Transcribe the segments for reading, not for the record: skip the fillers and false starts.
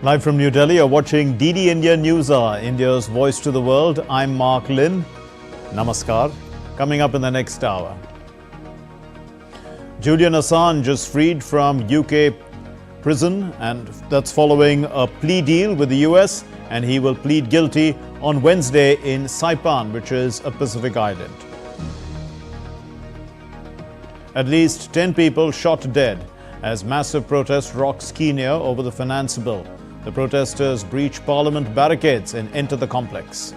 Live from New Delhi, you're watching DD News Hour, India's voice to the world. I'm Mark Lynn. Namaskar. Coming up in the next hour. Julian Assange is freed from UK prison, and that's following a plea deal with the US, and he will plead guilty on Wednesday in Saipan, which is a Pacific island. At least 10 people shot dead as massive protest rocks Kenya over the finance bill. The protesters breach parliament barricades and enter the complex.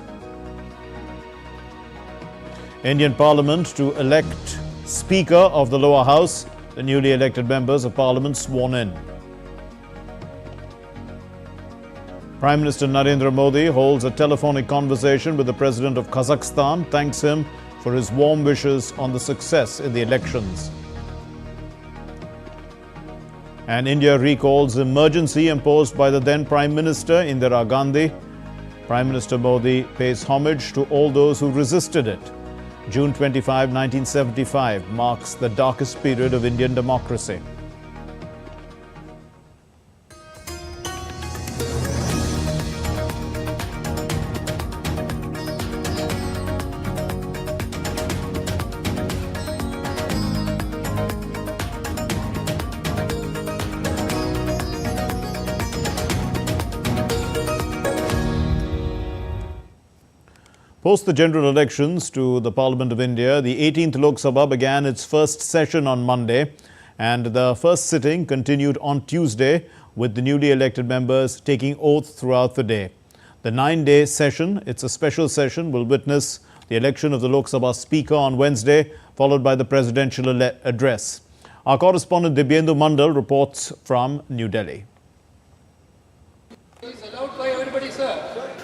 Indian Parliament to elect Speaker of the lower house. The newly elected members of Parliament sworn in. Prime Minister Narendra Modi holds a telephonic conversation with the President of Kazakhstan, thanks him for his warm wishes on the success in the elections. And India recalls emergency imposed by the then Prime Minister Indira Gandhi. Prime Minister Modi pays homage to all those who resisted it. June 25, 1975 marks the darkest period of Indian democracy. Post the general elections to the Parliament of India, the 18th Lok Sabha began its first session on Monday, and the first sitting continued on Tuesday with the newly elected members taking oath throughout the day. The 9-day session, it's a special session, will witness the election of the Lok Sabha Speaker on Wednesday, followed by the presidential address. Our correspondent Dibyendu Mandal reports from New Delhi.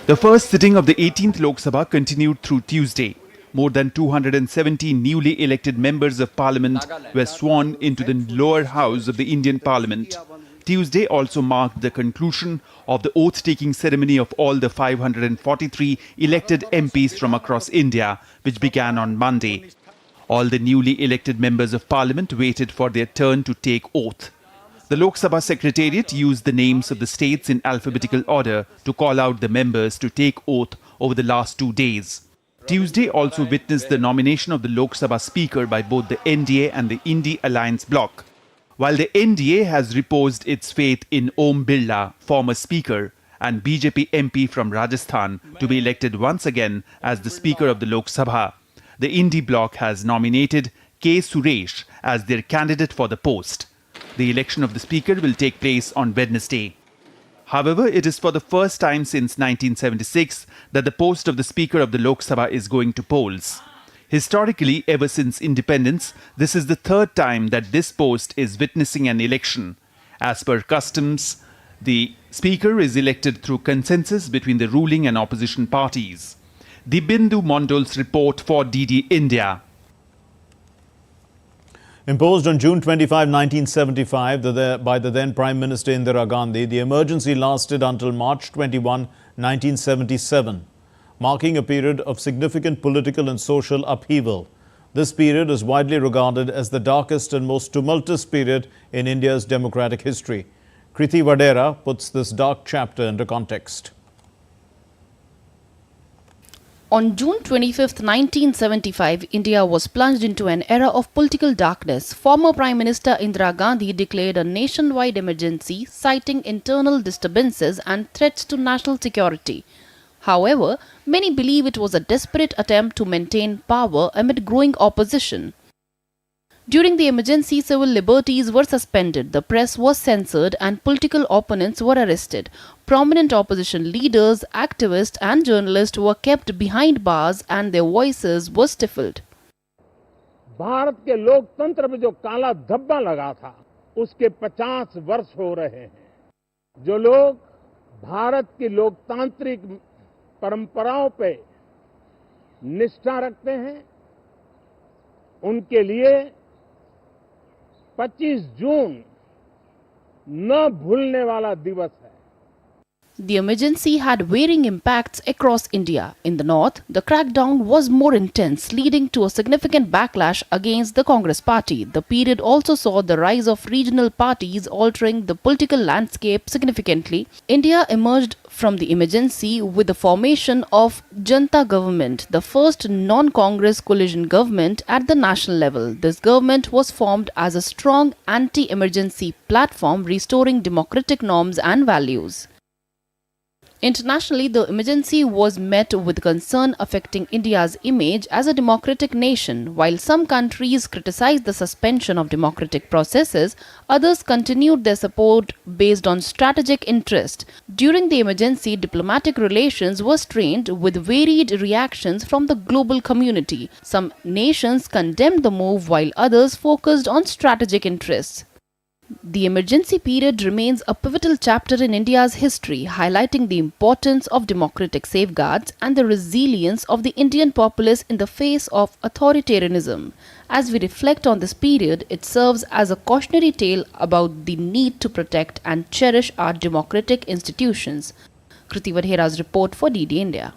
The first sitting of the 18th Lok Sabha continued through Tuesday. More than 270 newly elected members of Parliament were sworn into the lower house of the Indian Parliament. Tuesday also marked the conclusion of the oath-taking ceremony of all the 543 elected MPs from across India, which began on Monday. All the newly elected members of Parliament waited for their turn to take oath. The Lok Sabha Secretariat used the names of the states in alphabetical order to call out the members to take oath over the last 2 days. Tuesday also witnessed the nomination of the Lok Sabha Speaker by both the NDA and the Indi Alliance bloc. While the NDA has reposed its faith in Om Birla, former Speaker, and BJP MP from Rajasthan to be elected once again as the Speaker of the Lok Sabha, the Indi bloc has nominated K. Suresh as their candidate for the post. The election of the Speaker will take place on Wednesday. However, it is for the first time since 1976 that the post of the Speaker of the Lok Sabha is going to polls. Historically, ever since independence, this is the third time that this post is witnessing an election. As per customs, the Speaker is elected through consensus between the ruling and opposition parties. Dibyendu Mandal's report for DD India. Imposed on June 25, 1975 by the then Prime Minister Indira Gandhi, the emergency lasted until March 21, 1977, marking a period of significant political and social upheaval. This period is widely regarded as the darkest and most tumultuous period in India's democratic history. Kriti Vadera puts this dark chapter into context. On June 25, 1975, India was plunged into an era of political darkness. Former Prime Minister Indira Gandhi declared a nationwide emergency, citing internal disturbances and threats to national security. However, many believe it was a desperate attempt to maintain power amid growing opposition. During the emergency, civil liberties were suspended, the press was censored, and political opponents were arrested. Prominent opposition leaders, activists, and journalists were kept behind bars and their voices were stifled. Bharat के लोकतंत्र में जो काला धब्बा लगा था, उसके 50 वर्ष हो रहे हैं. जो लोग भारत की लोकतांत्रिक परंपराओं पे निष्ठा रखते हैं, उनके लिए 25 जून न भूलने वाला दिवस है. The emergency had varying impacts across India. In the north, the crackdown was more intense, leading to a significant backlash against the Congress party. The period also saw the rise of regional parties altering the political landscape significantly. India emerged from the emergency with the formation of Janta government, the first non-Congress coalition government at the national level. This government was formed as a strong anti-emergency platform, restoring democratic norms and values. Internationally, the emergency was met with concern affecting India's image as a democratic nation. While some countries criticized the suspension of democratic processes, others continued their support based on strategic interest. During the emergency, diplomatic relations were strained with varied reactions from the global community. Some nations condemned the move while others focused on strategic interests. The emergency period remains a pivotal chapter in India's history, highlighting the importance of democratic safeguards and the resilience of the Indian populace in the face of authoritarianism. As we reflect on this period, it serves as a cautionary tale about the need to protect and cherish our democratic institutions. Kriti Vadhera's report for DD India.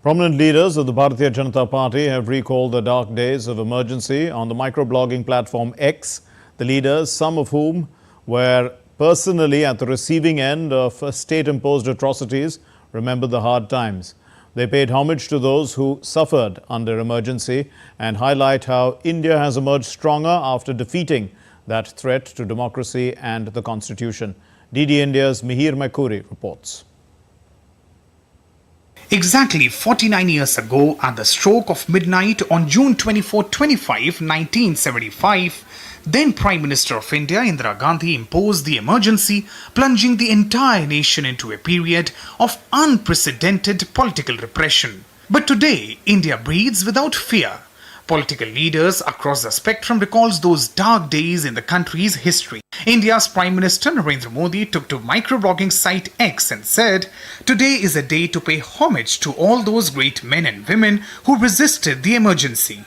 Prominent leaders of the Bharatiya Janata Party have recalled the dark days of emergency on the microblogging platform X. The leaders, some of whom were personally at the receiving end of state-imposed atrocities, remember the hard times. They paid homage to those who suffered under emergency and highlight how India has emerged stronger after defeating that threat to democracy and the Constitution. DD India's Mihir Makuri reports. Exactly 49 years ago, at the stroke of midnight on June 24-25, 1975, then Prime Minister of India Indira Gandhi imposed the emergency, plunging the entire nation into a period of unprecedented political repression. But today, India breathes without fear. Political leaders across the spectrum recalls those dark days in the country's history. India's Prime Minister Narendra Modi took to microblogging site X and said, "Today is a day to pay homage to all those great men and women who resisted the emergency."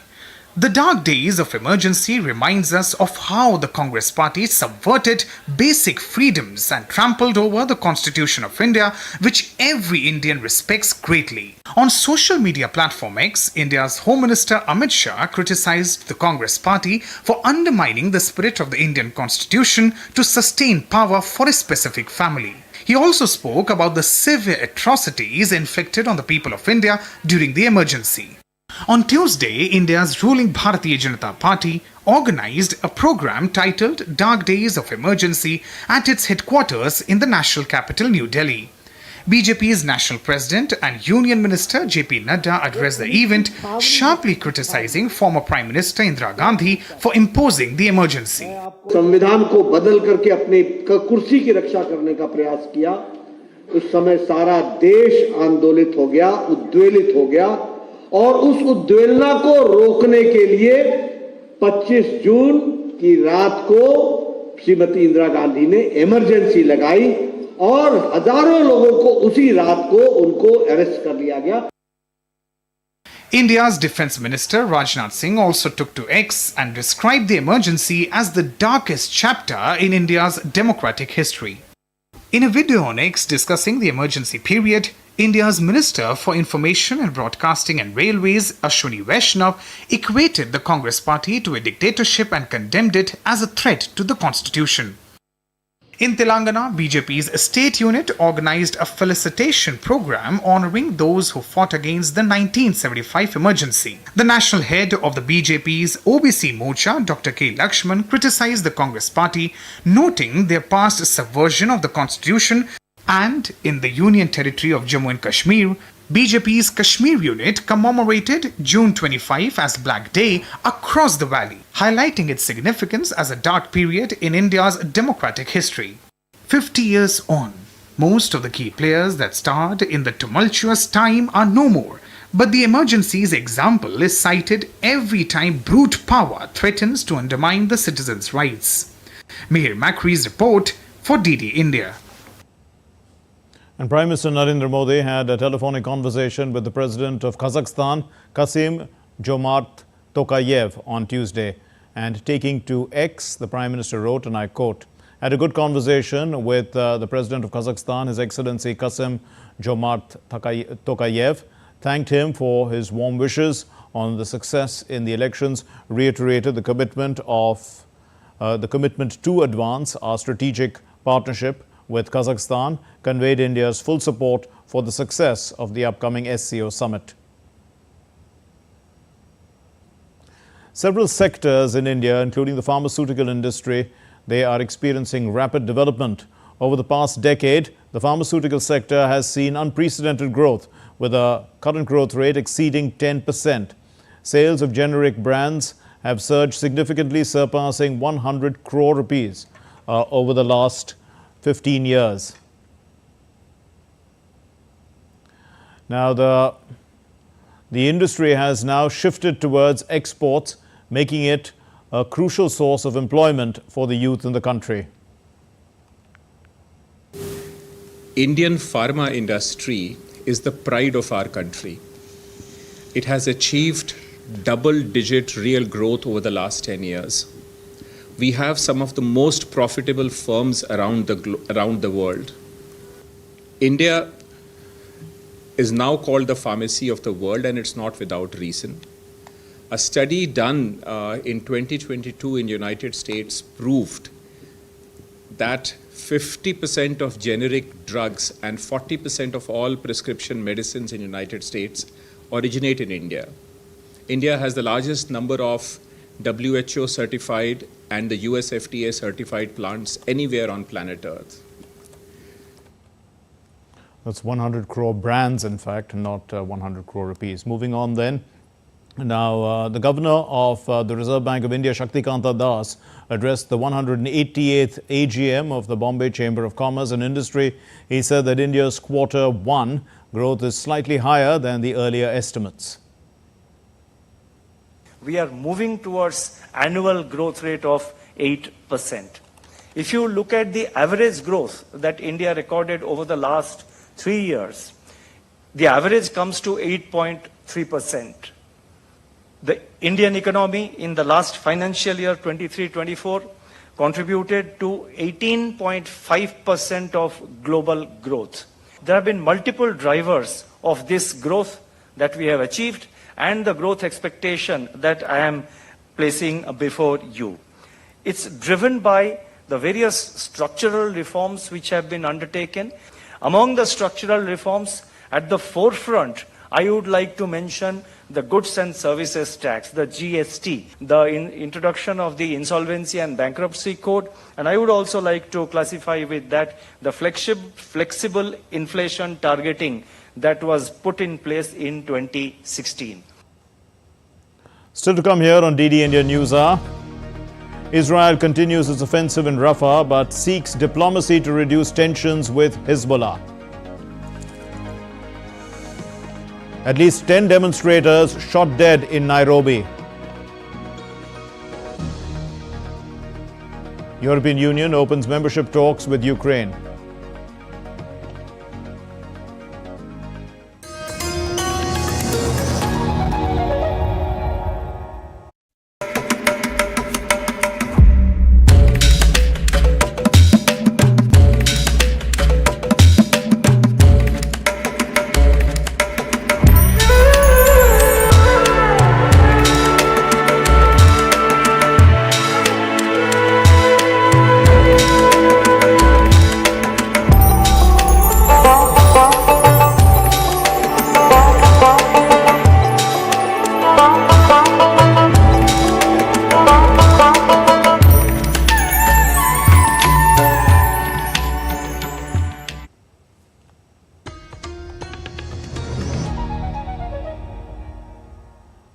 The dark days of emergency reminds us of how the Congress party subverted basic freedoms and trampled over the Constitution of India, which every Indian respects greatly. On social media platform X, India's Home Minister Amit Shah criticized the Congress party for undermining the spirit of the Indian Constitution to sustain power for a specific family. He also spoke about the severe atrocities inflicted on the people of India during the emergency. On Tuesday, India's ruling Bharatiya Janata Party organized a program titled Dark Days of Emergency at its headquarters in the national capital, New Delhi. BJP's national president and Union Minister JP Nadda addressed the event, sharply criticizing former Prime Minister Indira Gandhi for imposing the emergency. संविधान को बदल करके अपनी कुर्सी की रक्षा करने का प्रयास किया। उस समय सारा देश आंदोलित हो गया, उद्वेलित हो गया और उस उद्वेलना को रोकने के लिए 25 जून की रात को श्रीमती इंदिरा गांधी ने इमरजेंसी लगाई और हजारों लोगों को उसी रात को उनको अरेस्ट कर लिया गया। India's Defence Minister Rajnath Singh also took to X and described the emergency as the darkest chapter in India's democratic history. In a video on X discussing the emergency period, India's Minister for Information and Broadcasting and Railways, Ashwini Vaishnav, equated the Congress party to a dictatorship and condemned it as a threat to the constitution. In Telangana, BJP's state unit organized a felicitation program honoring those who fought against the 1975 emergency. The national head of the BJP's OBC Morcha, Dr. K. Lakshman, criticized the Congress party, noting their past subversion of the constitution. And in the Union Territory of Jammu and Kashmir, BJP's Kashmir unit commemorated June 25 as Black Day across the valley, highlighting its significance as a dark period in India's democratic history. 50 years on, most of the key players that starred in the tumultuous time are no more, but the emergency's example is cited every time brute power threatens to undermine the citizens' rights. Mihir Makri's report for DD India. And Prime Minister Narendra Modi had a telephonic conversation with the President of Kazakhstan, Kassym-Jomart Tokayev, on Tuesday. And taking to X, the Prime Minister wrote, and I quote, had a good conversation with the President of Kazakhstan, His Excellency Kassym-Jomart Tokayev, thanked him for his warm wishes on the success in the elections, reiterated the commitment to advance our strategic partnership with Kazakhstan, conveyed India's full support for the success of the upcoming SCO summit. Several sectors in India, including the pharmaceutical industry, they are experiencing rapid development. Over the past decade, the pharmaceutical sector has seen unprecedented growth, with a current growth rate exceeding 10%. Sales of generic brands have surged significantly, surpassing 100 crore rupees over the last 15 years. Now, the industry has now shifted towards exports, making it a crucial source of employment for the youth in the country. Indian pharma industry is the pride of our country. It has achieved double-digit real growth over the last 10 years. We have some of the most profitable firms around the world. India is now called the pharmacy of the world, and it's not without reason. A study done in 2022 in the United States proved that 50% of generic drugs and 40% of all prescription medicines in the United States originate in India. India has the largest number of WHO certified and the US FDA certified plants anywhere on planet Earth. That's 100 crore brands, in fact, not 100 crore rupees. Moving on then. Now, the Governor of the Reserve Bank of India, Shaktikanta Das, addressed the 188th AGM of the Bombay Chamber of Commerce and Industry. He said that India's Q1 growth is slightly higher than the earlier estimates. We are moving towards annual growth rate of 8%. If you look at the average growth that India recorded over the last 3 years, the average comes to 8.3%. The Indian economy in the last financial year 23-24 contributed to 18.5% of global growth. There have been multiple drivers of this growth that we have achieved and the growth expectation that I am placing before you. It's driven by the various structural reforms which have been undertaken. Among the structural reforms, at the forefront, I would like to mention the Goods and Services Tax, the GST, the introduction of the Insolvency and Bankruptcy Code, and I would also like to classify with that the flexible inflation targeting that was put in place in 2016. Still to come here on DD India News Hour. Israel continues its offensive in Rafah but seeks diplomacy to reduce tensions with Hezbollah. At least 10 demonstrators shot dead in Nairobi. European Union opens membership talks with Ukraine.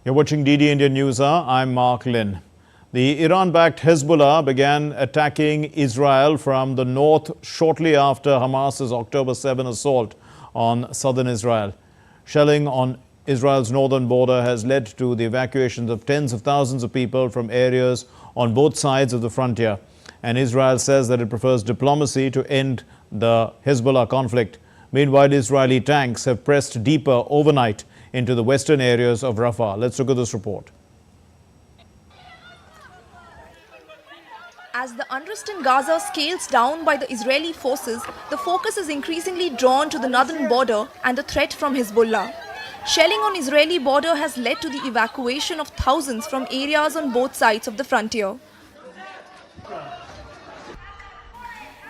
You're watching DD India News Hour. I'm Mark Lynn. The Iran-backed Hezbollah began attacking Israel from the north shortly after Hamas's October 7 assault on southern Israel. Shelling on Israel's northern border has led to the evacuations of tens of thousands of people from areas on both sides of the frontier. And Israel says that it prefers diplomacy to end the Hezbollah conflict. Meanwhile, Israeli tanks have pressed deeper overnight into the western areas of Rafah. Let's look at this report. As the unrest in Gaza scales down by the Israeli forces, the focus is increasingly drawn to the northern border and the threat from Hezbollah. Shelling on Israeli border has led to the evacuation of thousands from areas on both sides of the frontier.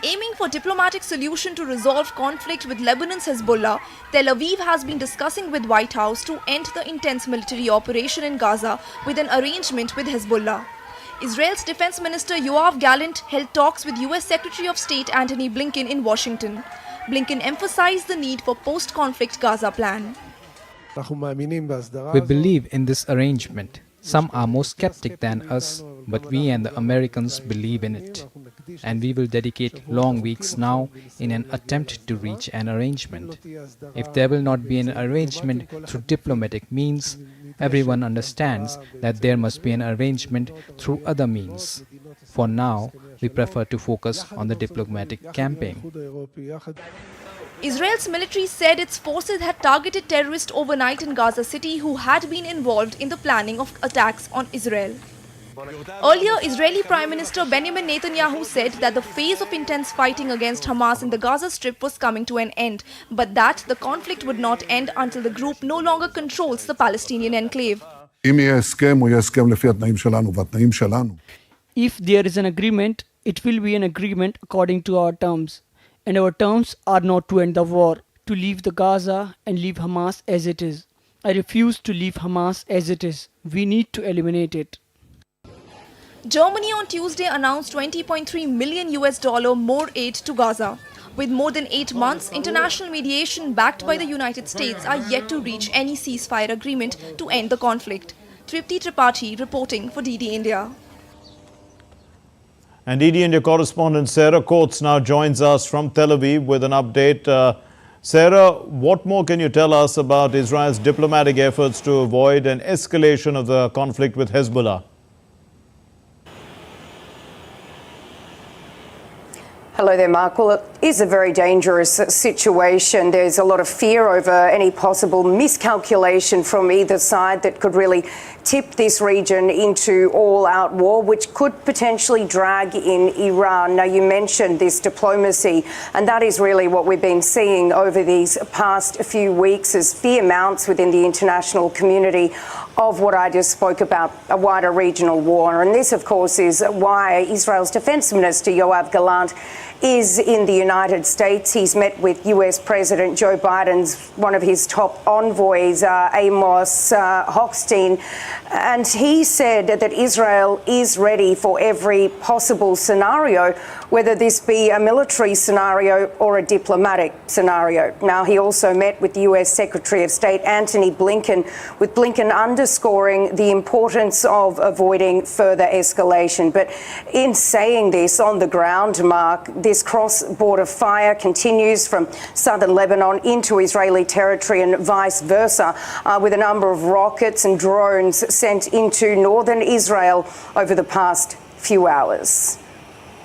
Aiming for diplomatic solution to resolve conflict with Lebanon's Hezbollah, Tel Aviv has been discussing with White House to end the intense military operation in Gaza with an arrangement with Hezbollah. Israel's Defense Minister Yoav Gallant held talks with US Secretary of State Antony Blinken in Washington. Blinken emphasized the need for post-conflict Gaza plan. We believe in this arrangement. Some are more skeptic than us, but we and the Americans believe in it. And we will dedicate long weeks now in an attempt to reach an arrangement. If there will not be an arrangement through diplomatic means, everyone understands that there must be an arrangement through other means. For now, we prefer to focus on the diplomatic campaign. Israel's military said its forces had targeted terrorists overnight in Gaza City who had been involved in the planning of attacks on Israel. Earlier, Israeli Prime Minister Benjamin Netanyahu said that the phase of intense fighting against Hamas in the Gaza Strip was coming to an end, but that the conflict would not end until the group no longer controls the Palestinian enclave. If there is an agreement, it will be an agreement according to our terms. And our terms are not to end the war, to leave the Gaza and leave Hamas as it is. I refuse to leave Hamas as it is. We need to eliminate it. Germany on Tuesday announced $20.3 million more aid to Gaza. With more than 8 months, international mediation backed by the United States are yet to reach any ceasefire agreement to end the conflict. Tripti Tripathi reporting for DD India. And DD India correspondent Sarah Coates now joins us from Tel Aviv with an update. Sarah, what more can you tell us about Israel's diplomatic efforts to avoid an escalation of the conflict with Hezbollah? Hello there, Mark. Well, it is a very dangerous situation. There's a lot of fear over any possible miscalculation from either side that could really tip this region into all-out war, which could potentially drag in Iran. Now, you mentioned this diplomacy, and that is really what we've been seeing over these past few weeks as fear mounts within the international community of what I just spoke about, a wider regional war. And this, of course, is why Israel's Defense Minister Yoav Gallant is in the United States. He's met with US President Joe Biden's, one of his top envoys, Amos Hochstein, and he said that Israel is ready for every possible scenario, whether this be a military scenario or a diplomatic scenario. Now, he also met with the US Secretary of State Antony Blinken, with Blinken underscoring the importance of avoiding further escalation. But in saying this, on the ground, Mark, this cross-border fire continues from southern Lebanon into Israeli territory and vice versa, with a number of rockets and drones sent into northern Israel over the past few hours.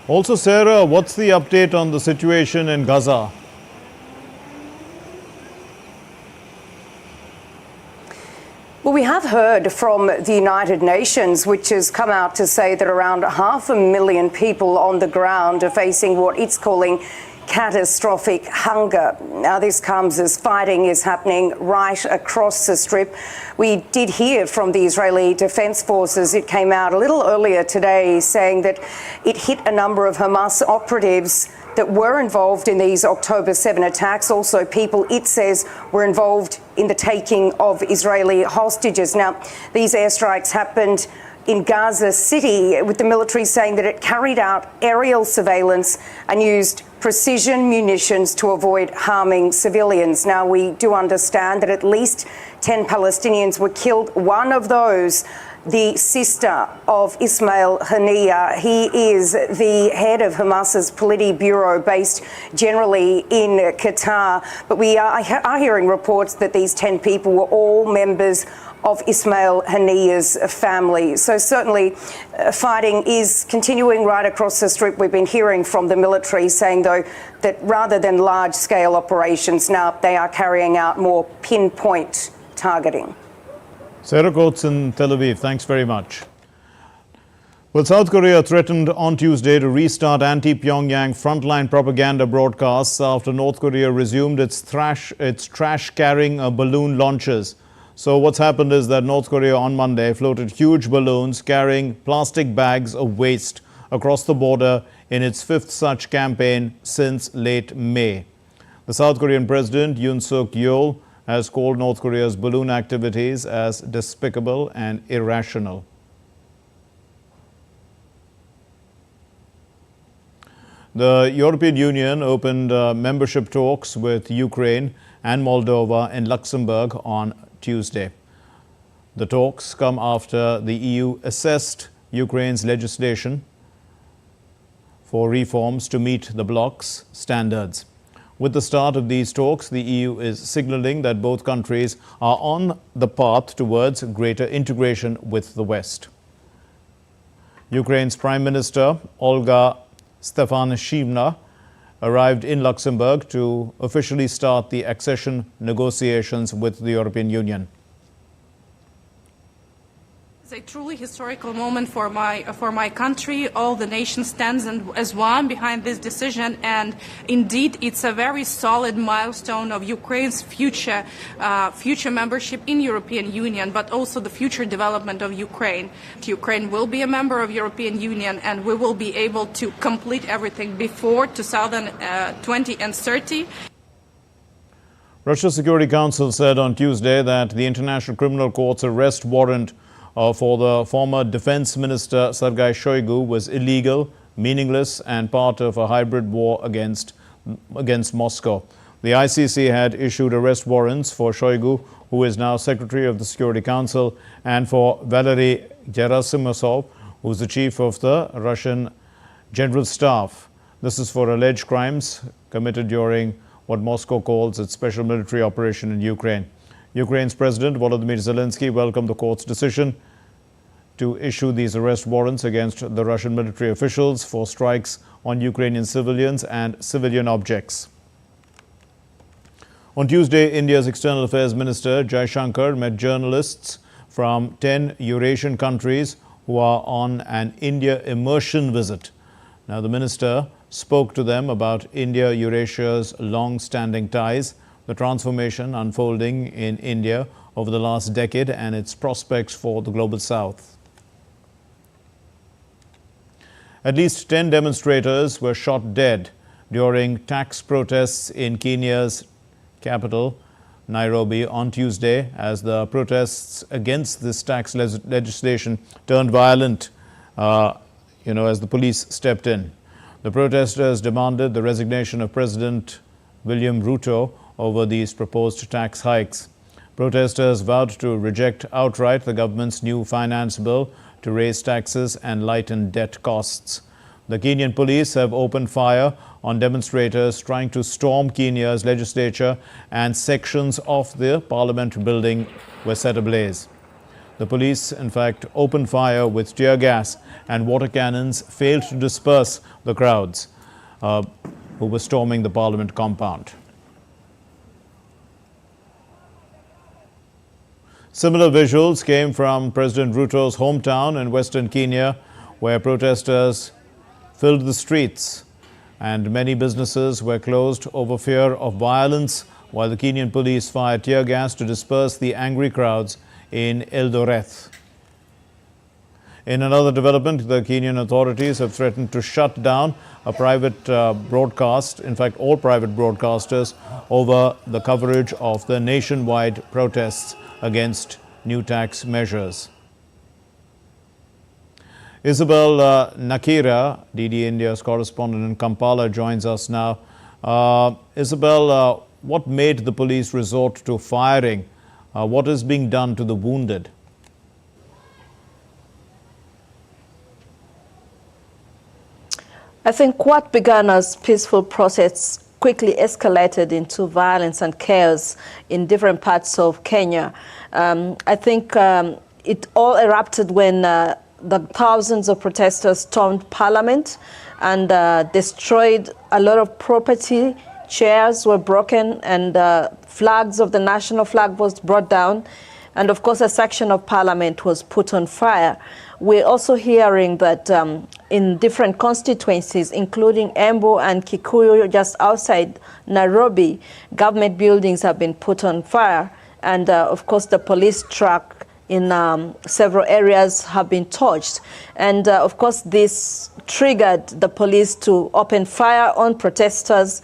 Also, Sarah, what's the update on the situation in Gaza? Well, we have heard from the United Nations, which has come out to say that around 500,000 people on the ground are facing what it's calling catastrophic hunger. Now, this comes as fighting is happening right across the Strip. We did hear from the Israeli Defense Forces. It came out a little earlier today saying that it hit a number of Hamas operatives that were involved in these October 7 attacks. Also, people, it says, were involved in the taking of Israeli hostages. Now, these airstrikes happened in Gaza City, with the military saying that it carried out aerial surveillance and used precision munitions to avoid harming civilians. Now, we do understand that at least 10 Palestinians were killed. One of those, the sister of Ismail Haniyeh. He is the head of Hamas's Politburo, based generally in Qatar. But we are hearing reports that these 10 people were all members of Ismail Haniyeh's family. So certainly fighting is continuing right across the Strip. We've been hearing from the military saying, though, that rather than large-scale operations now, they are carrying out more pinpoint targeting. Sarah Coates in Tel Aviv, thanks very much. Well, South Korea threatened on Tuesday to restart anti-Pyongyang frontline propaganda broadcasts after North Korea resumed its trash-carrying balloon launches. So what's happened is that North Korea on Monday floated huge balloons carrying plastic bags of waste across the border in its fifth such campaign since late May. The South Korean President Yoon Suk-yeol has called North Korea's balloon activities as despicable and irrational. The European Union opened membership talks with Ukraine and Moldova in Luxembourg on Tuesday. The talks come after the EU assessed Ukraine's legislation for reforms to meet the bloc's standards. With the start of these talks, the EU is signaling that both countries are on the path towards greater integration with the West. Ukraine's Prime Minister Olga Stefanishyna arrived in Luxembourg to officially start the accession negotiations with the European Union. It's a truly historical moment for my country. All the nation stands as one behind this decision, and indeed it's a very solid milestone of Ukraine's future membership in European Union, but also the future development of Ukraine. Ukraine will be a member of European Union, and we will be able to complete everything before 2020 and 30. Russia's Security Council said on Tuesday that the International Criminal Court's arrest warrant for the former defense minister Sergei Shoigu was illegal, meaningless and part of a hybrid war against Moscow. The ICC had issued arrest warrants for Shoigu, who is now Secretary of the Security Council, and for Valery Gerasimov, who is the chief of the Russian General Staff. This is for alleged crimes committed during what Moscow calls its special military operation in Ukraine. Ukraine's President Volodymyr Zelensky welcomed the court's decision to issue these arrest warrants against the Russian military officials for strikes on Ukrainian civilians and civilian objects. On Tuesday, India's External Affairs Minister Jaishankar met journalists from 10 Eurasian countries who are on an India immersion visit. Now, the minister spoke to them about India-Eurasia's long-standing ties, the transformation unfolding in India over the last decade, and its prospects for the global south. At least 10 demonstrators were shot dead during tax protests in Kenya's capital, Nairobi, on Tuesday, as the protests against this tax legislation turned violent, as the police stepped in. The protesters demanded the resignation of President William Ruto over these proposed tax hikes. Protesters vowed to reject outright the government's new finance bill to raise taxes and lighten debt costs. The Kenyan police have opened fire on demonstrators trying to storm Kenya's legislature, and sections of the parliament building were set ablaze. The police, in fact, opened fire with tear gas, and water cannons failed to disperse the crowds who were storming the parliament compound. Similar visuals came from President Ruto's hometown in western Kenya, where protesters filled the streets and many businesses were closed over fear of violence, while the Kenyan police fired tear gas to disperse the angry crowds in Eldoret. In another development, the Kenyan authorities have threatened to shut down a private broadcast, in fact all private broadcasters, over the coverage of the nationwide protests against new tax measures. Isabel Nakira, DD India's correspondent in Kampala, joins us now. Isabel, what made the police resort to firing? What is being done to the wounded? I think what began as peaceful protests quickly escalated into violence and chaos in different parts of Kenya. I think it all erupted when the thousands of protesters stormed Parliament and destroyed a lot of property. Chairs were broken and flags of the national flag was brought down. And of course, a section of parliament was put on fire. We're also hearing that in different constituencies, including Embu and Kikuyu, just outside Nairobi, government buildings have been put on fire. And of course, the police truck in several areas have been torched. And of course, this triggered the police to open fire on protesters,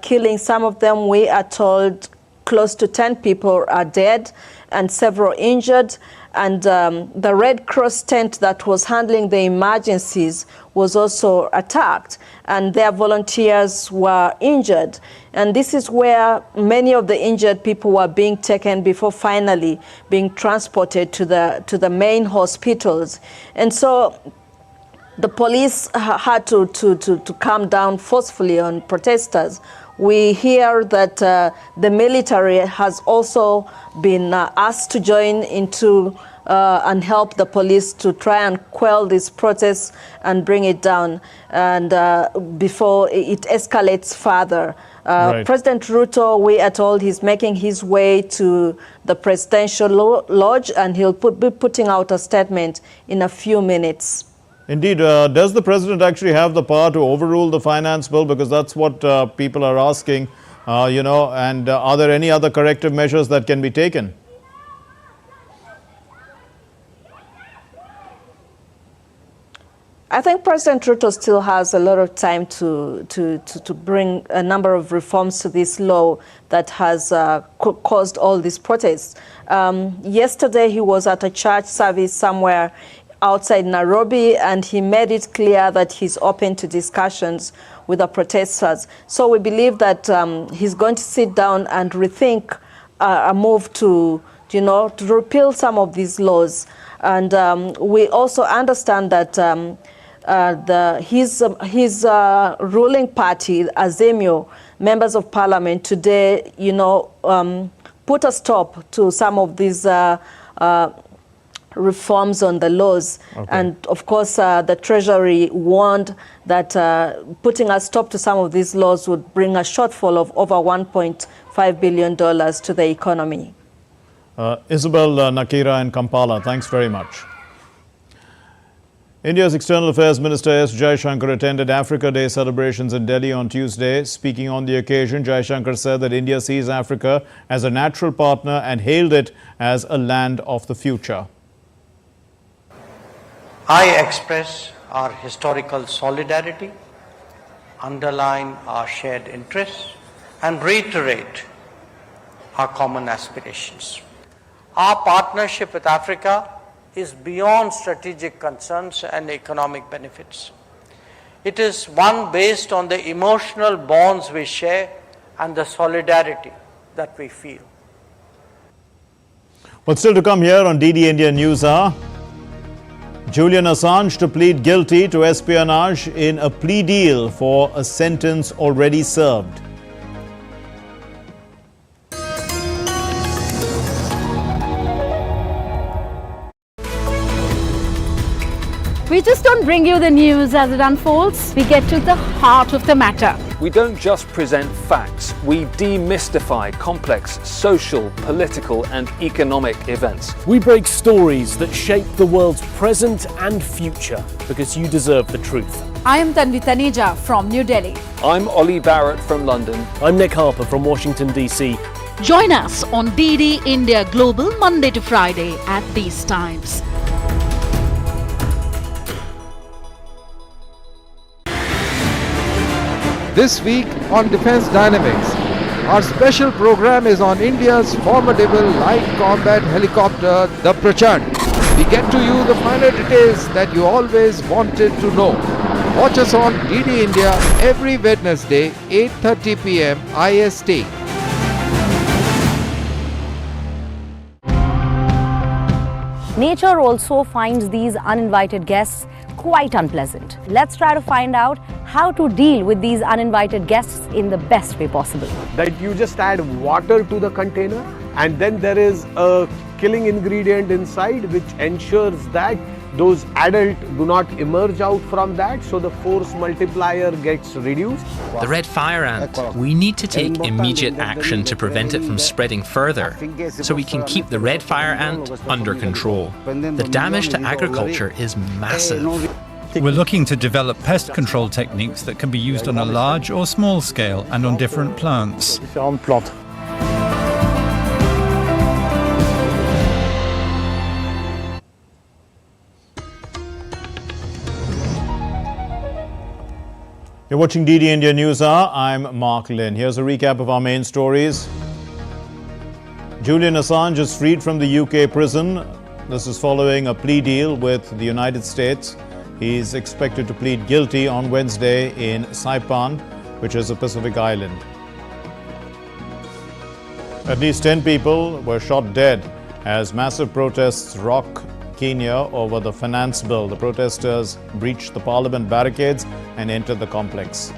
killing some of them. We are told close to 10 people are dead and several injured. And the Red Cross tent that was handling the emergencies was also attacked, and their volunteers were injured. And this is where many of the injured people were being taken before finally being transported to the main hospitals. And so the police had to calm down forcefully on protesters. We hear that the military has also been asked to join into and help the police to try and quell these protests and bring it down, and before it escalates further. Right. President Ruto, we are told, he's making his way to the presidential lodge, and he'll be putting out a statement in a few minutes. Indeed. Does the president actually have the power to overrule the finance bill? Because that's what people are asking, and are there any other corrective measures that can be taken? I think President Ruto still has a lot of time to bring a number of reforms to this law that has caused all these protests. Yesterday, he was at a church service somewhere outside Nairobi, and he made it clear that he's open to discussions with the protesters. So we believe that he's going to sit down and rethink a move to repeal some of these laws. And we also understand that his ruling party, Azimio, members of parliament today, put a stop to some of these reforms on the laws. Okay. And of course, the Treasury warned that putting a stop to some of these laws would bring a shortfall of over $1.5 billion to the economy. Isabel Nakira in Kampala, thanks very much. India's External Affairs Minister S. Jaishankar attended Africa Day celebrations in Delhi on Tuesday. Speaking on the occasion, Jaishankar said that India sees Africa as a natural partner and hailed it as a land of the future. I express our historical solidarity, underline our shared interests, and reiterate our common aspirations. Our partnership with Africa is beyond strategic concerns and economic benefits. It is one based on the emotional bonds we share and the solidarity that we feel. But still to come here on DD India News Hour, Julian Assange to plead guilty to espionage in a plea deal for a sentence already served. We just don't bring you the news as it unfolds. We get to the heart of the matter. We don't just present facts. We demystify complex social, political and economic events. We break stories that shape the world's present and future because you deserve the truth. I am Tanvi Taneja from New Delhi. I'm Ollie Barrett from London. I'm Nick Harper from Washington, D.C. Join us on DD India Global Monday to Friday at these times. This week on Defense Dynamics, our special program is on India's formidable light combat helicopter, the Prasar. We get to you the finer details that you always wanted to know. Watch us on DD India every Wednesday, 8:30 p.m. IST. Nature also finds these uninvited guests quite unpleasant. Let's try to find out how to deal with these uninvited guests in the best way possible. That you just add water to the container, and then there is a killing ingredient inside which ensures that those adults do not emerge out from that, so the force multiplier gets reduced. The red fire ant, we need to take immediate action to prevent it from spreading further, so we can keep the red fire ant under control. The damage to agriculture is massive. We're looking to develop pest control techniques that can be used on a large or small scale and on different plants. You're watching DD India News Hour. I'm Mark Lynn. Here's a recap of our main stories. Julian Assange is freed from the UK prison. This is following a plea deal with the United States. He's expected to plead guilty on Wednesday in Saipan, which is a Pacific island. At least 10 people were shot dead as massive protests rock Kenya over the finance bill. The protesters breached the parliament barricades and entered the complex.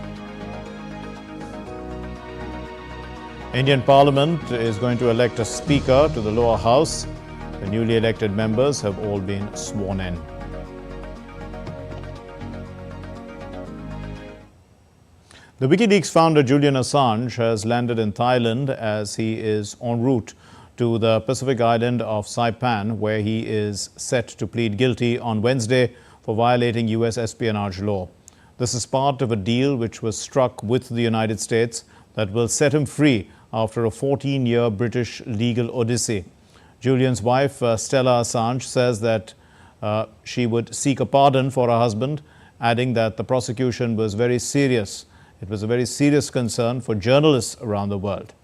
Indian Parliament is going to elect a speaker to the lower house. The newly elected members have all been sworn in. The WikiLeaks founder Julian Assange has landed in Thailand as he is en route to the Pacific island of Saipan, where he is set to plead guilty on Wednesday for violating US espionage law. This is part of a deal which was struck with the United States that will set him free after a 14-year British legal odyssey. Julian's wife, Stella Assange, says that she would seek a pardon for her husband, adding that the prosecution was very serious. It was a very serious concern for journalists around the world.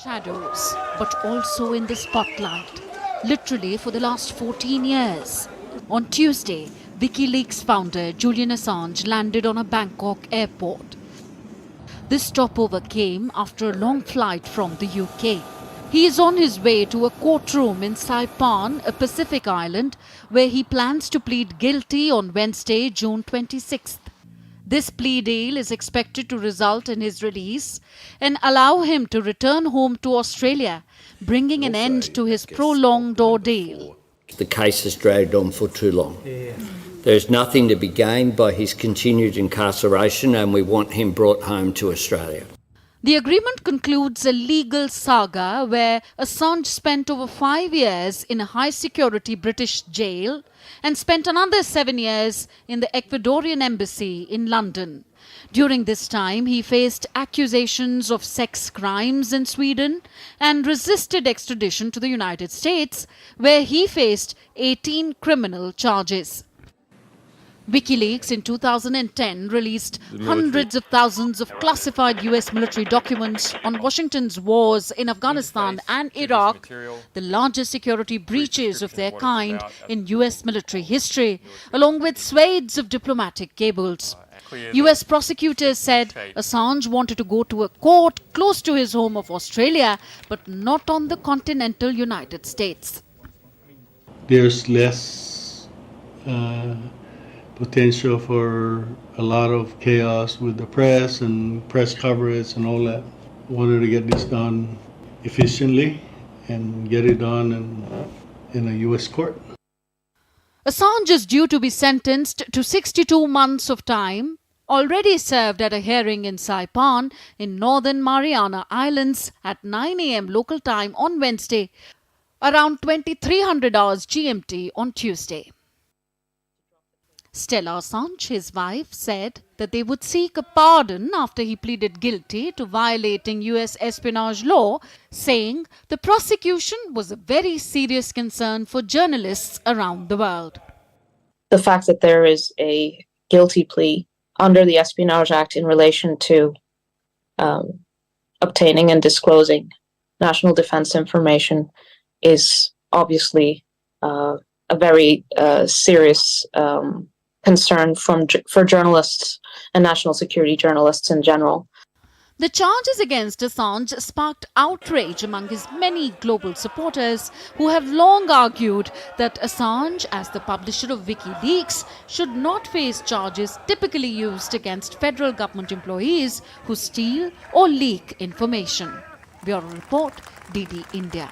Shadows, but also in the spotlight, literally for the last 14 years. On Tuesday, WikiLeaks founder Julian Assange landed on a Bangkok airport. This stopover came after a long flight from the UK. He is on his way to a courtroom in Saipan, a Pacific island, where he plans to plead guilty on Wednesday, June 26th. This plea deal is expected to result in his release and allow him to return home to Australia, bringing an end to his prolonged ordeal. The case has dragged on for too long. There is nothing to be gained by his continued incarceration, and we want him brought home to Australia. The agreement concludes a legal saga where Assange spent over 5 years in a high-security British jail and spent another 7 years in the Ecuadorian embassy in London. During this time, he faced accusations of sex crimes in Sweden and resisted extradition to the United States, where he faced 18 criminal charges. WikiLeaks in 2010 released hundreds of thousands of classified US military documents on Washington's wars in Afghanistan and Iraq, the largest security breaches of their kind in US military history, along with swathes of diplomatic cables. US prosecutors said Assange wanted to go to a court close to his home of Australia, but not on the continental United States. There's less potential for a lot of chaos with the press and press coverage and all that. Wanted to get this done efficiently and get it done in a U.S. court. Assange is due to be sentenced to 62 months of time, already served at a hearing in Saipan in Northern Mariana Islands at 9 a.m. local time on Wednesday, around 2300 hours GMT on Tuesday. Stella Assange, his wife, said that they would seek a pardon after he pleaded guilty to violating US espionage law, saying the prosecution was a very serious concern for journalists around the world. The fact that there is a guilty plea under the Espionage Act in relation to obtaining and disclosing national defense information is obviously a very serious concern for journalists and national security journalists in general. The charges against Assange sparked outrage among his many global supporters who have long argued that Assange, as the publisher of WikiLeaks, should not face charges typically used against federal government employees who steal or leak information. Bureau Report, DD India.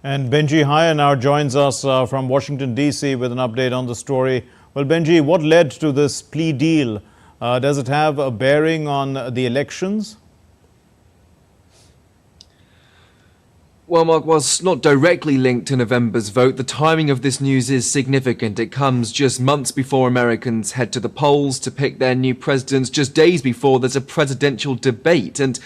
And Benji Haya now joins us from Washington, D.C. with an update on the story. Well, Benji, what led to this plea deal? Does it have a bearing on the elections? Well, Mark, whilst not directly linked to November's vote, the timing of this news is significant. It comes just months before Americans head to the polls to pick their new presidents, just days before there's a presidential debate. And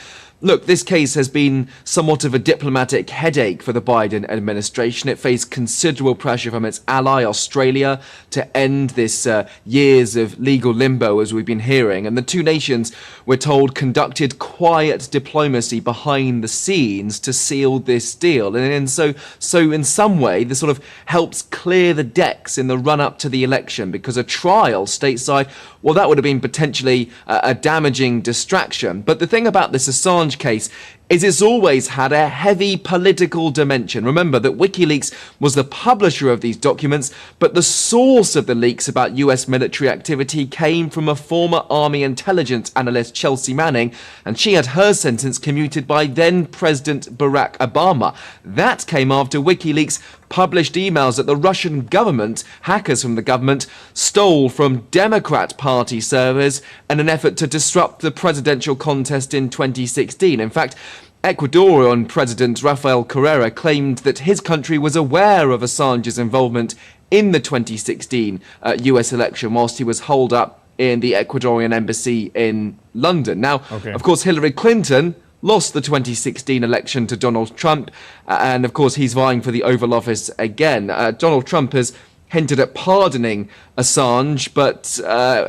look, this case has been somewhat of a diplomatic headache for the Biden administration. It faced considerable pressure from its ally, Australia, to end this years of legal limbo, as we've been hearing. And the two nations, we're told, conducted quiet diplomacy behind the scenes to seal this deal. And so in some way, this sort of helps clear the decks in the run-up to the election, because a trial stateside, well, that would have been potentially a damaging distraction. But the thing about this Assange case is it's always had a heavy political dimension. Remember that WikiLeaks was the publisher of these documents, but the source of the leaks about US military activity came from a former Army intelligence analyst, Chelsea Manning, and she had her sentence commuted by then President Barack Obama. That came after WikiLeaks published emails that the Russian government, hackers from the government, stole from Democrat Party servers in an effort to disrupt the presidential contest in 2016. In fact, Ecuadorian President Rafael Correa claimed that his country was aware of Assange's involvement in the 2016 US election whilst he was holed up in the Ecuadorian embassy in London. Now, of course, Hillary Clinton lost the 2016 election to Donald Trump, and of course he's vying for the Oval Office again. Donald Trump has hinted at pardoning Assange, but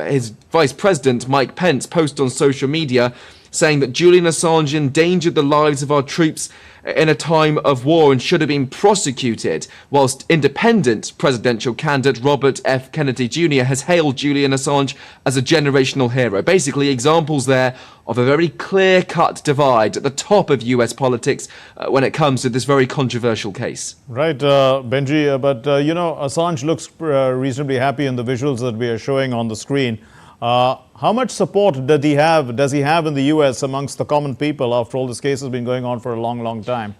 his Vice President Mike Pence posted on social media saying that Julian Assange endangered the lives of our troops in a time of war and should have been prosecuted, whilst independent presidential candidate Robert F. Kennedy Jr. has hailed Julian Assange as a generational hero. Basically, examples there of a very clear-cut divide at the top of US politics when it comes to this very controversial case. Right, Benji, but Assange looks reasonably happy in the visuals that we are showing on the screen. How much support does he have in the US amongst the common people? After all, this case has been going on for a long, long time.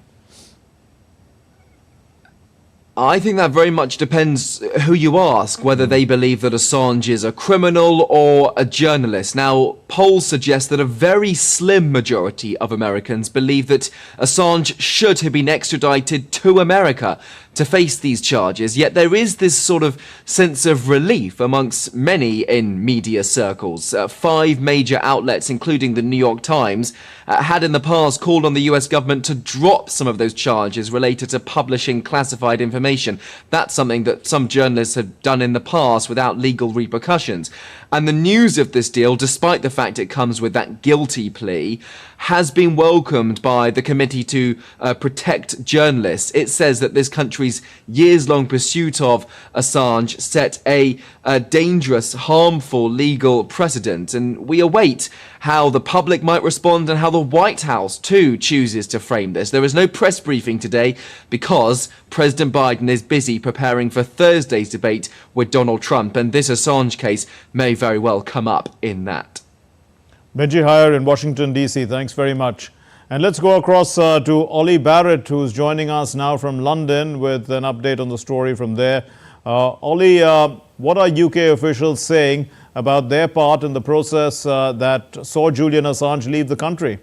I think that very much depends who you ask, whether they believe that Assange is a criminal or a journalist. Now, polls suggest that a very slim majority of Americans believe that Assange should have been extradited to America to face these charges, yet there is this sort of sense of relief amongst many in media circles. 5 major outlets, including the New York Times, had in the past called on the US government to drop some of those charges related to publishing classified information. That's something that some journalists have done in the past without legal repercussions. And the news of this deal, despite the fact it comes with that guilty plea, has been welcomed by the Committee to Protect Journalists. It says that this country's years-long pursuit of Assange set a dangerous, harmful legal precedent. And we await how the public might respond and how the White House, too, chooses to frame this. There is no press briefing today because President Biden is busy preparing for Thursday's debate with Donald Trump, and this Assange case may very well come up in that. Benji Haya in Washington, D.C. Thanks very much. And let's go across to Ollie Barrett, who's joining us now from London with an update on the story from there. Ollie, what are UK officials saying about their part in the process that saw Julian Assange leave the country?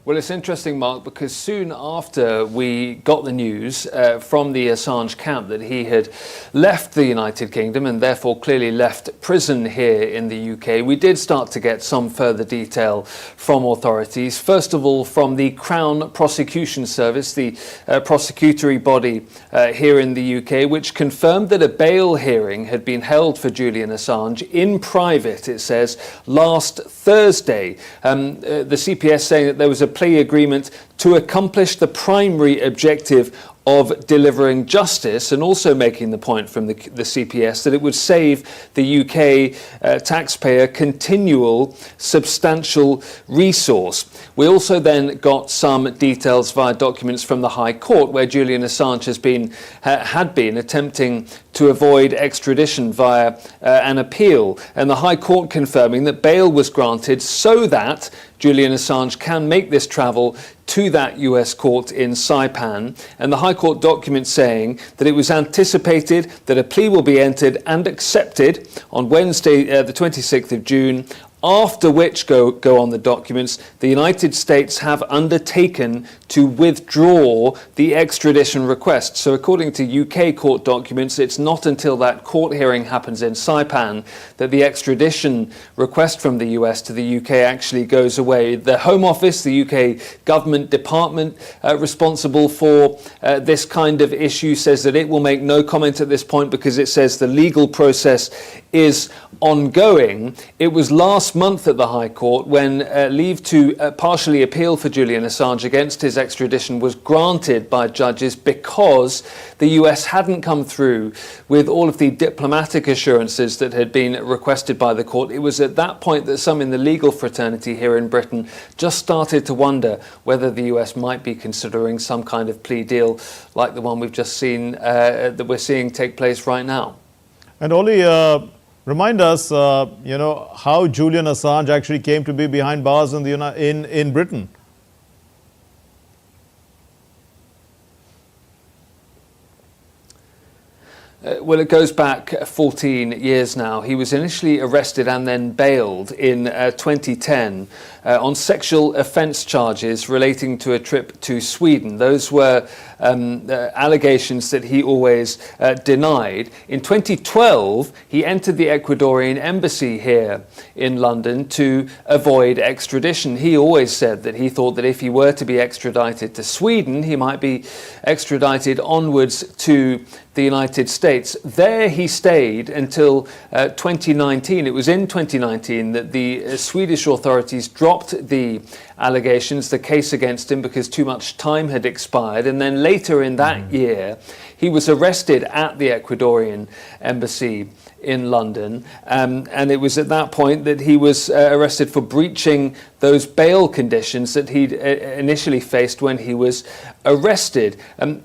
Well, it's interesting, Mark, because soon after we got the news from the Assange camp that he had left the United Kingdom and therefore clearly left prison here in the UK, we did start to get some further detail from authorities. First of all, from the Crown Prosecution Service, the prosecutory body here in the UK, which confirmed that a bail hearing had been held for Julian Assange in private, it says, last Thursday. The CPS saying that there was a plea agreement to accomplish the primary objective of delivering justice, and also making the point from the CPS that it would save the UK taxpayer continual substantial resource. We also then got some details via documents from the High Court where Julian Assange had been attempting to avoid extradition via an appeal, and the High Court confirming that bail was granted so that Julian Assange can make this travel to that US court in Saipan, and the High Court document saying that it was anticipated that a plea will be entered and accepted on Wednesday, the 26th of June, after which go on the documents, the United States have undertaken to withdraw the extradition request. So according to UK court documents, it's not until that court hearing happens in Saipan that the extradition request from the US to the UK actually goes away. The Home Office, the UK government department responsible for this kind of issue, says that it will make no comment at this point because it says the legal process is ongoing. It was last month at the High Court when leave to partially appeal for Julian Assange against his extradition was granted by judges because the US hadn't come through with all of the diplomatic assurances that had been requested by the court. It was at that point that some in the legal fraternity here in Britain just started to wonder whether the US might be considering some kind of plea deal like the one we've just seen, that we're seeing take place right now. And Oli, remind us, how Julian Assange actually came to be behind bars in Britain. Well, it goes back 14 years now. He was initially arrested and then bailed in 2010 on sexual offence charges relating to a trip to Sweden. Those were allegations that he always denied. In 2012, he entered the Ecuadorian embassy here in London to avoid extradition. He always said that he thought that if he were to be extradited to Sweden, he might be extradited onwards to the United States. There he stayed until 2019. It was in 2019 that the Swedish authorities dropped the allegations, the case against him, because too much time had expired. And then later in that year, he was arrested at the Ecuadorian embassy in London. And it was at that point that he was arrested for breaching those bail conditions that he'd initially faced when he was arrested.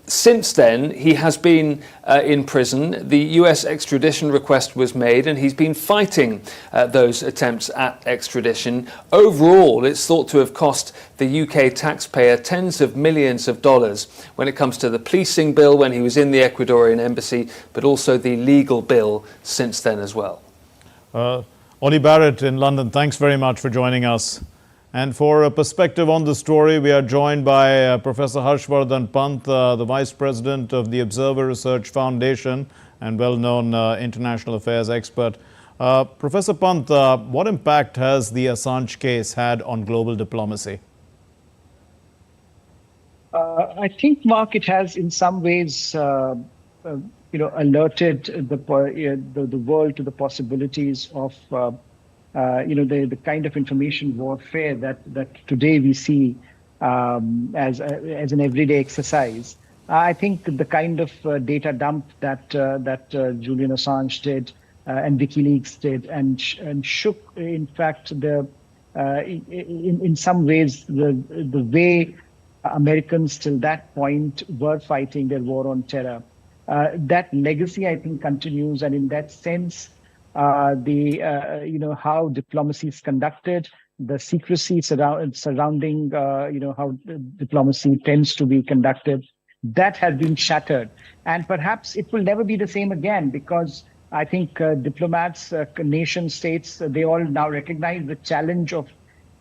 Since then, he has been in prison. The US extradition request was made, and he's been fighting those attempts at extradition. Overall, it's thought to have cost the UK taxpayer tens of millions of dollars when it comes to the policing bill when he was in the Ecuadorian embassy, but also the legal bill since then as well. Oli Barrett in London, thanks very much for joining us. And for a perspective on the story, we are joined by Professor Harshvardhan Pant, the Vice President of the Observer Research Foundation and well-known international affairs expert. Professor Pant, what impact has the Assange case had on global diplomacy? I think, Mark, it has in some ways alerted the world to the possibilities of the kind of information warfare that today we see as an everyday exercise. I think the kind of data dump that Julian Assange did and WikiLeaks did and shook, in fact, in some ways the way Americans till that point were fighting their war on terror. That legacy, I think, continues, and in that sense, how diplomacy is conducted, the secrecy surrounding how diplomacy tends to be conducted, that has been shattered, and perhaps it will never be the same again, because I think diplomats, nation states, they all now recognize the challenge of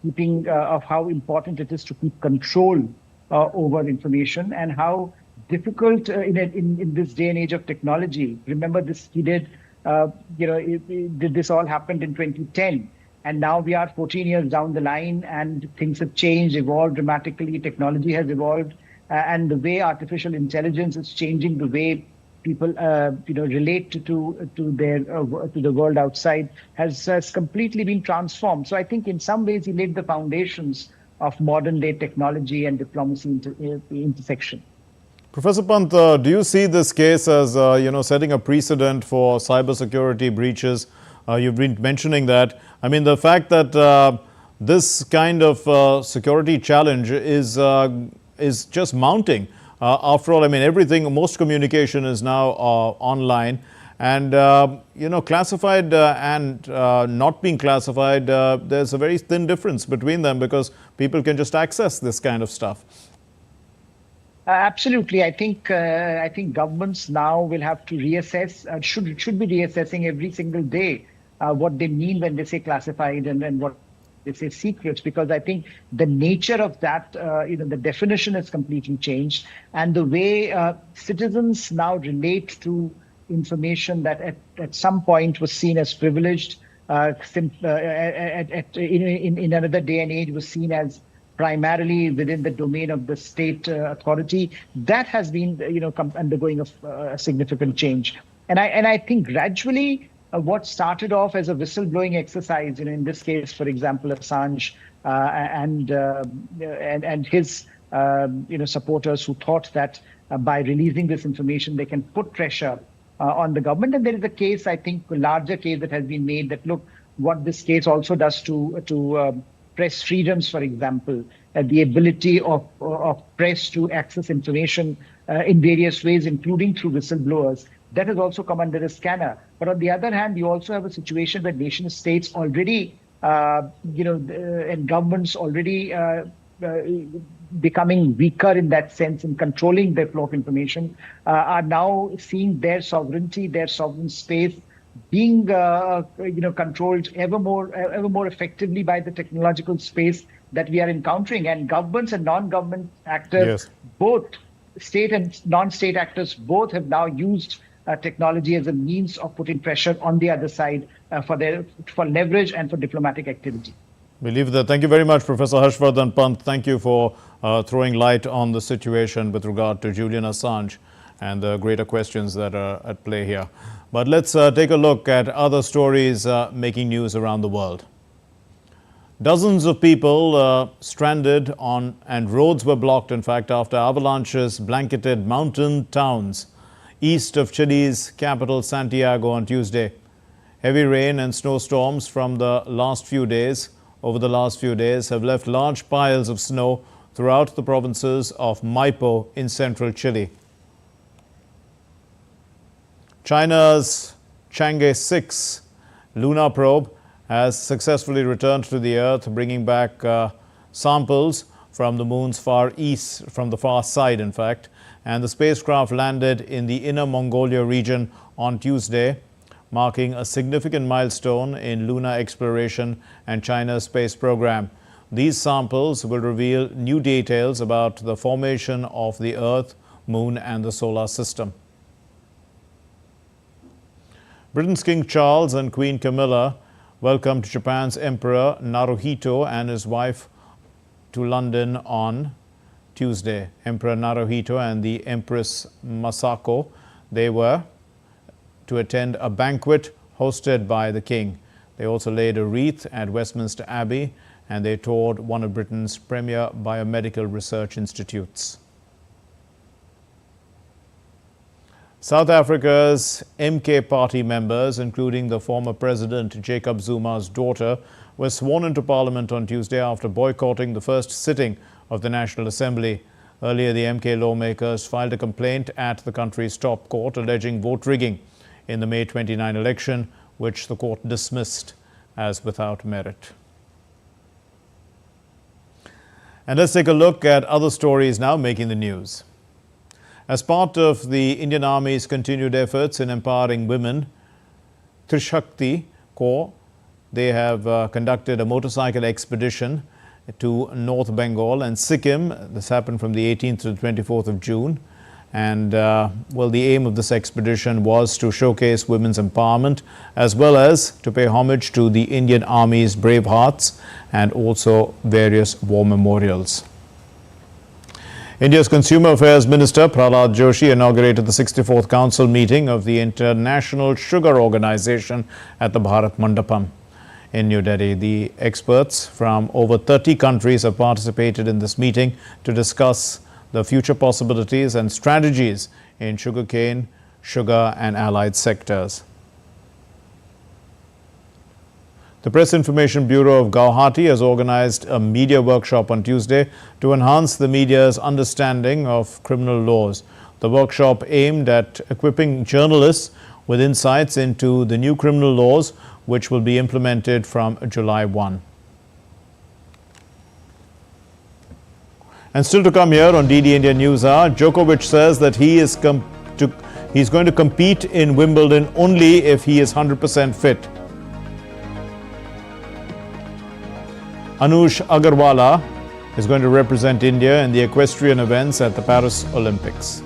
keeping of how important it is to keep control over information, and how difficult in this day and age of technology. Remember, this this all happened in 2010, and now we are 14 years down the line, and things have changed, evolved dramatically. Technology has evolved, and the way artificial intelligence is changing the way people relate to the world outside has completely been transformed. So I think in some ways he laid the foundations of modern day technology and diplomacy intersection. Professor Pant, do you see this case as setting a precedent for cybersecurity breaches? You've been mentioning that. I mean, the fact that this kind of security challenge is just mounting After all, I mean, most communication is now online. And, classified and not being classified, there's a very thin difference between them because people can just access this kind of stuff. Absolutely. I think governments now will have to reassess, should be reassessing every single day what they mean when they say classified and what they say secrets, because I think the nature of that, the definition has completely changed, and the way citizens now relate to information that at some point was seen as privileged, in another day and age was seen as primarily within the domain of the state authority, that has been undergoing a significant change. And I think gradually what started off as a whistleblowing exercise, in this case, for example, Assange and his supporters who thought that by releasing this information they can put pressure on the government. And there is a case, I think, a larger case that has been made that, look, what this case also does to press freedoms, for example, the ability of press to access information in various ways, including through whistleblowers, that has also come under a scanner. But on the other hand, you also have a situation where nation states already, and governments already becoming weaker in that sense in controlling their flow of information, are now seeing their sovereignty, their sovereign space being controlled ever more effectively by the technological space that we are encountering. And governments and non-government actors, both state and non-state actors, both have now used technology as a means of putting pressure on the other side for leverage and for diplomatic activity. We leave that. Thank you very much, Professor Harshvardhan Pant. Thank you for throwing light on the situation with regard to Julian Assange and the greater questions that are at play here. But let's take a look at other stories making news around the world. Dozens of people stranded and roads were blocked, in fact, after avalanches blanketed mountain towns east of Chile's capital, Santiago, on Tuesday. Heavy rain and snowstorms over the last few days have left large piles of snow throughout the provinces of Maipo in central Chile. China's Chang'e 6 lunar probe has successfully returned to the Earth, bringing back samples from the moon's far side, in fact. And the spacecraft landed in the Inner Mongolia region on Tuesday, marking a significant milestone in lunar exploration and China's space program. These samples will reveal new details about the formation of the Earth, Moon, and the solar system. Britain's King Charles and Queen Camilla welcomed Japan's Emperor Naruhito and his wife to London on Tuesday. Emperor Naruhito and the Empress Masako, they were to attend a banquet hosted by the king. They also laid a wreath at Westminster Abbey and they toured one of Britain's premier biomedical research institutes. South Africa's MK party members, including the former President Jacob Zuma's daughter, were sworn into Parliament on Tuesday after boycotting the first sitting of the National Assembly. Earlier, the MK lawmakers filed a complaint at the country's top court alleging vote rigging in the May 29 election, which the court dismissed as without merit. And let's take a look at other stories now making the news. As part of the Indian Army's continued efforts in empowering women, Trishakti Corps, they have conducted a motorcycle expedition to North Bengal and Sikkim. This happened from the 18th to the 24th of June. And, the aim of this expedition was to showcase women's empowerment as well as to pay homage to the Indian Army's brave hearts and also various war memorials. India's Consumer Affairs Minister Prahlad Joshi inaugurated the 64th Council meeting of the International Sugar Organization at the Bharat Mandapam in New Delhi. The experts from over 30 countries have participated in this meeting to discuss the future possibilities and strategies in sugarcane, sugar and allied sectors. The Press Information Bureau of Guwahati has organized a media workshop on Tuesday to enhance the media's understanding of criminal laws. The workshop aimed at equipping journalists with insights into the new criminal laws, which will be implemented from July 1. And still to come here on DD India News Hour, Djokovic says that he's going to compete in Wimbledon only if he is 100% fit. Anush Agarwala is going to represent India in the equestrian events at the Paris Olympics.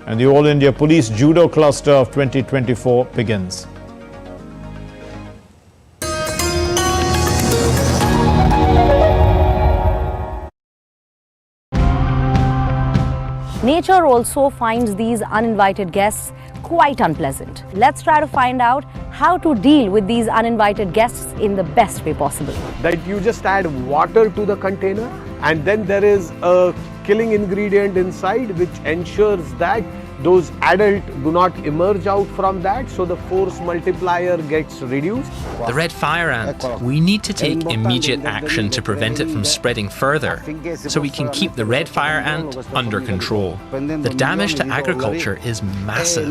And the All India Police Judo Cluster of 2024 begins. Nature also finds these uninvited guests quite unpleasant. Let's try to find out how to deal with these uninvited guests in the best way possible. That you just add water to the container and then there is a killing ingredient inside which ensures that those adults do not emerge out from that, so the force multiplier gets reduced. The red fire ant. We need to take immediate action to prevent it from spreading further, so we can keep the red fire ant under control. The damage to agriculture is massive.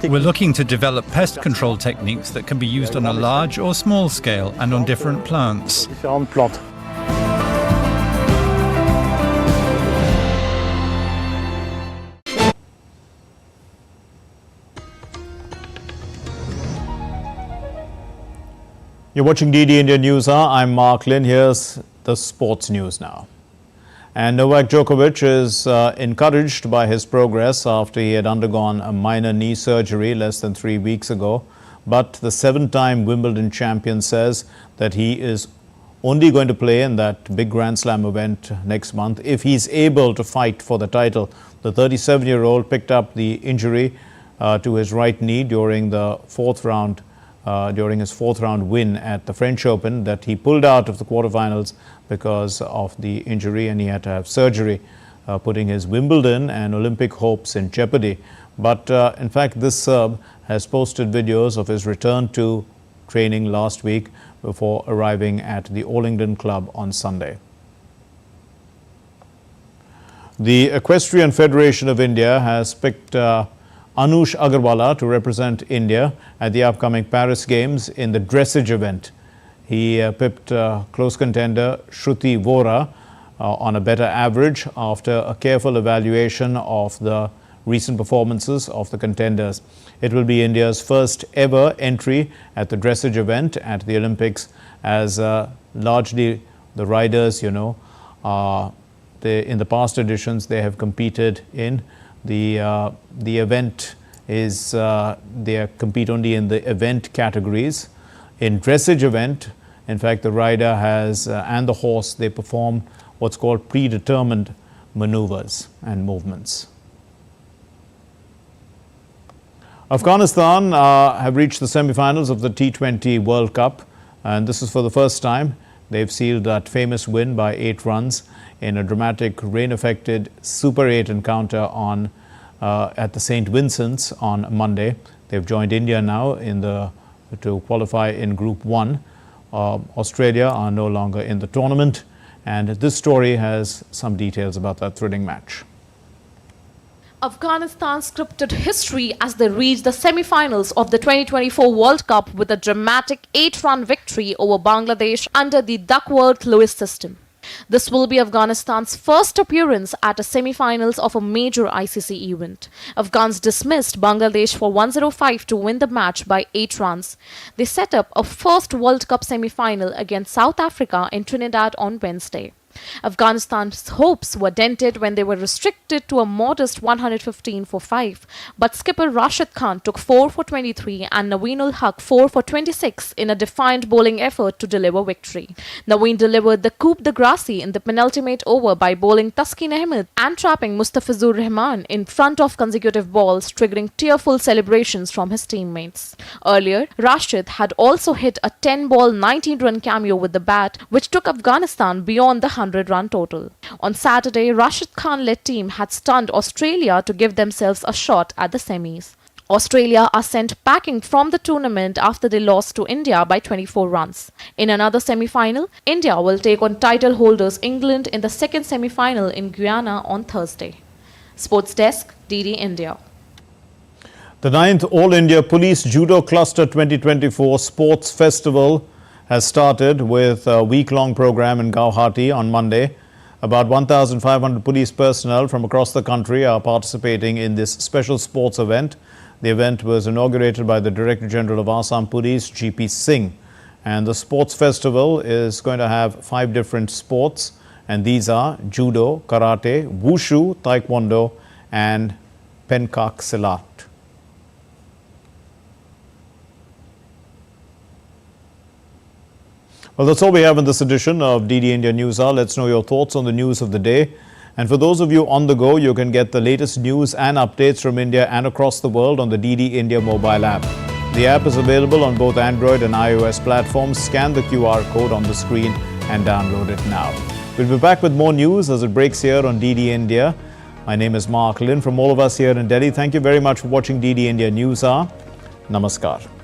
We're looking to develop pest control techniques that can be used on a large or small scale and on different plants. You're watching DD India News Hour. I'm Mark Lynn. Here's the sports news now. And Novak Djokovic is encouraged by his progress after he had undergone a minor knee surgery less than 3 weeks ago. But the 7-time Wimbledon champion says that he is only going to play in that big Grand Slam event next month if he's able to fight for the title. The 37-year-old picked up the injury to his right knee during the during his fourth round win at the French Open that he pulled out of the quarterfinals because of the injury, and he had to have surgery, putting his Wimbledon and Olympic hopes in jeopardy. But in fact, this Serb has posted videos of his return to training last week before arriving at the All England Club on Sunday. The Equestrian Federation of India has picked Anush Agarwala to represent India at the upcoming Paris Games in the dressage event. He pipped close contender Shruti Vora on a better average after a careful evaluation of the recent performances of the contenders. It will be India's first ever entry at the dressage event at the Olympics, as largely the riders, in the past editions they have competed in. The event is they compete only in the event categories. In dressage event, in fact, the rider has and the horse, they perform what's called predetermined maneuvers and movements. Afghanistan have reached the semi-finals of the T20 World Cup, and this is for the first time. They've sealed that famous win by 8 runs in a dramatic rain-affected Super 8 encounter at the St. Vincent's on Monday. They've joined India now to qualify in Group 1. Australia are no longer in the tournament, and this story has some details about that thrilling match. Afghanistan scripted history as they reached the semi-finals of the 2024 World Cup with a dramatic 8-run victory over Bangladesh under the Duckworth-Lewis system. This will be Afghanistan's first appearance at a semi-finals of a major ICC event. Afghans dismissed Bangladesh for 105 to win the match by 8 runs. They set up a first World Cup semi-final against South Africa in Trinidad on Wednesday. Afghanistan's hopes were dented when they were restricted to a modest 115 for 5, but skipper Rashid Khan took 4 for 23 and Naveen-ul Haq 4 for 26 in a defiant bowling effort to deliver victory. Naveen delivered the coup de grace in the penultimate over by bowling Taskin Ahmed and trapping Mustafizur Rahman in front of consecutive balls, triggering tearful celebrations from his teammates. Earlier, Rashid had also hit a 10-ball 19-run cameo with the bat, which took Afghanistan beyond the 100-run total. On Saturday, Rashid Khan-led team had stunned Australia to give themselves a shot at the semis. Australia are sent packing from the tournament after they lost to India by 24 runs. In another semi-final, India will take on title holders England in the second semi-final in Guyana on Thursday. Sports Desk, DD India. The 9th All India Police Judo Cluster 2024 Sports Festival has started with a week-long program in Guwahati on Monday. About 1,500 police personnel from across the country are participating in this special sports event. The event was inaugurated by the Director General of Assam Police, GP Singh. And the sports festival is going to have 5 different sports, and these are Judo, Karate, Wushu, Taekwondo and Pencak Silat. Well, that's all we have in this edition of DD India News Hour. Let's know your thoughts on the news of the day. And for those of you on the go, you can get the latest news and updates from India and across the world on the DD India mobile app. The app is available on both Android and iOS platforms. Scan the QR code on the screen and download it now. We'll be back with more news as it breaks here on DD India. My name is Mark Lin. From all of us here in Delhi, thank you very much for watching DD India News Hour. Namaskar.